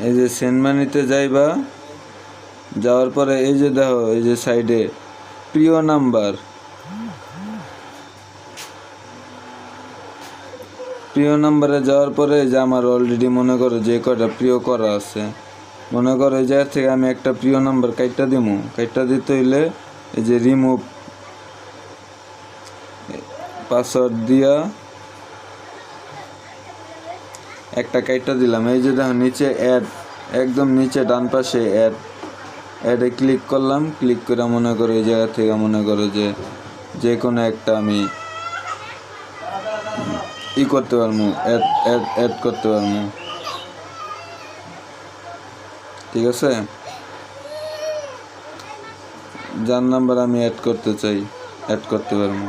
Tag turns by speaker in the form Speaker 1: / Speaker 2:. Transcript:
Speaker 1: এই যে সেন্ড মানিতে যাইবা, যাওয়ার পরে এই যে দেখো এই যে সাইডে প্রিয় নাম্বার, প্রিয় নাম্বারে যাওয়ার পরে যে আমার অলরেডি মনে করো যে কয়টা প্রিয় করা আছে, মনে করো এই জায়গা থেকে আমি একটা প্রিয় নাম্বার কাইটটা দিমু, কাইটটা দিতে হইলে এই যে রিমুভ পাসওয়ার্ড দিয়া একটা কাইটটা দিলাম। এই যে দেখো নিচে অ্যাড, একদম নিচে ডান পাশে অ্যাডে ক্লিক করলাম, ক্লিক করে মনে করো এই জায়গা থেকে মনে করো যে কোনো একটা আমি করতে পারবো, অ্যাড করতে পারবো। ঠিক আছে, যার নাম্বার আমি অ্যাড করতে চাই অ্যাড করতে পারবো।